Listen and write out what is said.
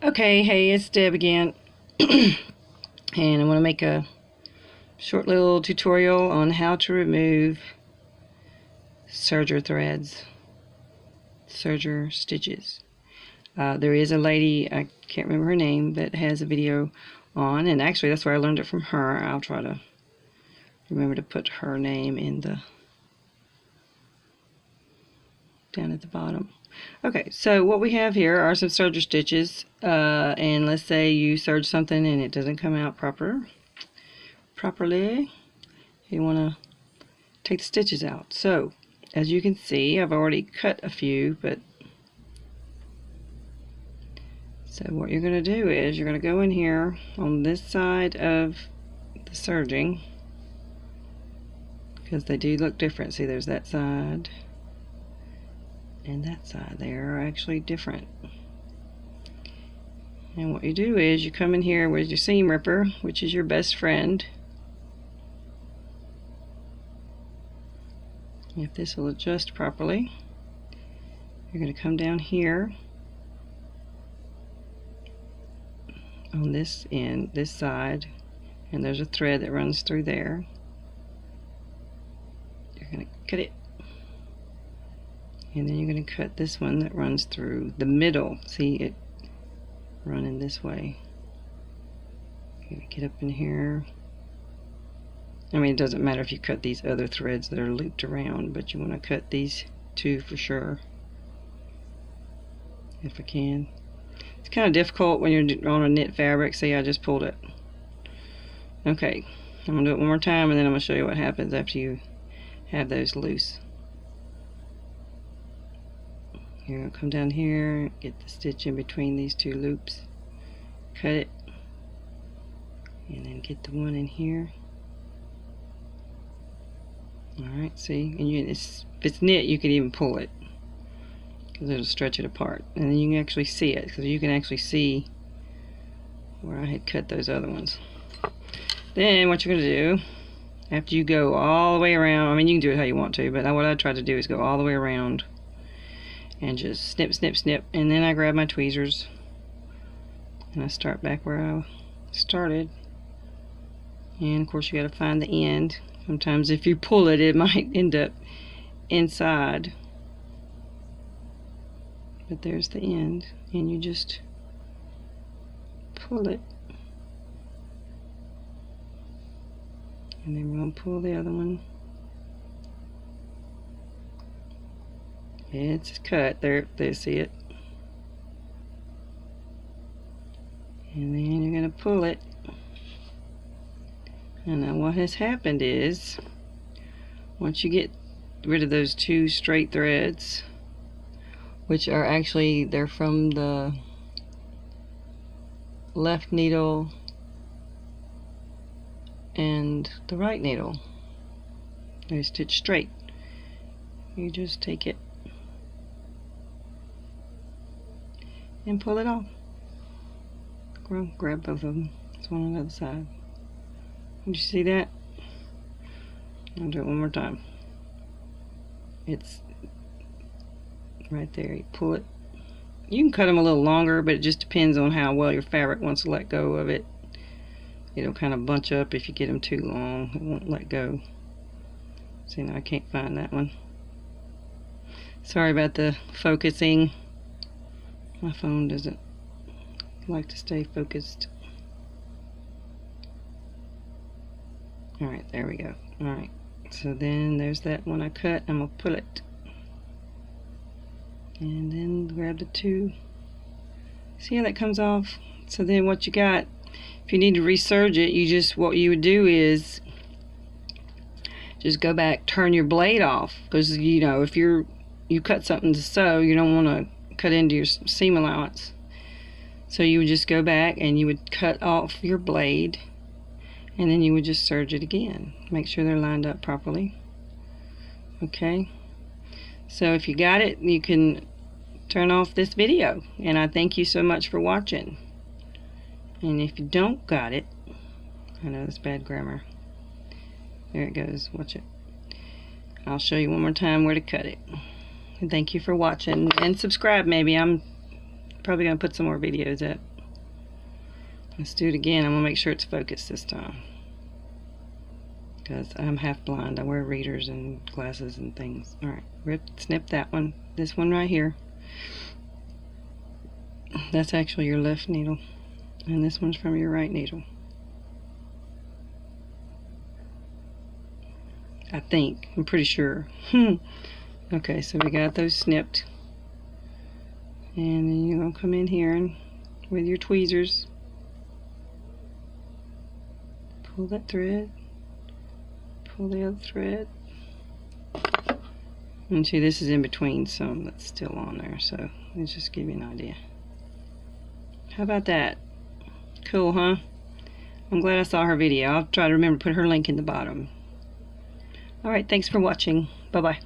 Okay, hey, it's Deb again, and I want to make a short little tutorial on how to remove serger threads, serger stitches. There is a lady, I can't remember her name, that has a video on, and actually that's where I learned it from her. I'll try to remember to put her name in the down at the bottom. Okay, so what we have here are some serger stitches, and let's say you serge something and it doesn't come out properly. You want to take the stitches out. So as you can see, I've already cut a few, but so what you're going to do is you're going to go in here on this side of the serging, because they do look different. See, there's that side and that side. They are actually different. And what you do is you come in here with your seam ripper, which is your best friend. If this will adjust properly, you're going to come down here on this end, this side, and there's a thread that runs through there. You're going to cut it, and then you're going to cut this one that runs through the middle. See it running this way. You're going to get up in here. I mean, it doesn't matter if you cut these other threads that are looped around, but you want to cut these two for sure, if I can. It's kind of difficult when you're on a knit fabric. See, I just pulled it. Okay, I'm going to do it one more time, and then I'm going to show you what happens after you have those loose. You're going to come down here, get the stitch in between these two loops, cut it, and then get the one in here. Alright, see, and if it's knit, you can even pull it, because it'll stretch it apart, and then you can actually see it, because you can actually see where I had cut those other ones. Then what you're going to do, after you go all the way around, I mean, you can do it how you want to, but what I try to do is go all the way around and just snip, snip, snip, and then I grab my tweezers and I start back where I started. And of course you got to find the end. Sometimes if you pull it, it might end up inside, but there's the end, and you just pull it, and then we're going to pull the other one. It's cut there, see it, and then you're going to pull it. And now what has happened is, once you get rid of those two straight threads, which are actually, they're from the left needle and the right needle, they're stitched straight. You just take it and pull it off. Grab both of them. It's one on the other side. Did you see that? I'll do it one more time. It's right there. You pull it. You can cut them a little longer, but it just depends on how well your fabric wants to let go of it. It'll kind of bunch up if you get them too long. It won't let go. See, now I can't find that one. Sorry about the focusing. My phone doesn't like to stay focused. Alright, there we go. Alright, so then there's that one I cut. I'm going to pull it. And then grab the two. See how that comes off? So then what you got, if you need to reserge it, what you would do is just go back, turn your blade off. Because, you know, if you cut something to sew, you don't want to cut into your seam allowance. So you would just go back and you would cut off your blade, and then you would just serge it again. Make sure they're lined up properly. Okay, so if you got it, you can turn off this video, and I thank you so much for watching. And if you don't got it, I know that's bad grammar. There it goes, watch it. I'll show you one more time where to cut it. And thank you for watching, and subscribe maybe. I'm probably going to put some more videos up. Let's do it again. I'm going to make sure it's focused this time, because I'm half blind. I wear readers and glasses and things. Alright, snip that one. This one right here. That's actually your left needle. And this one's from your right needle. I think. I'm pretty sure. Okay, so we got those snipped. And then you're going to come in here and with your tweezers, pull that thread, pull the other thread. And see, this is in between some that's still on there, so let's just give you an idea. How about that? Cool, huh? I'm glad I saw her video. I'll try to remember to put her link in the bottom. Alright, thanks for watching. Bye-bye.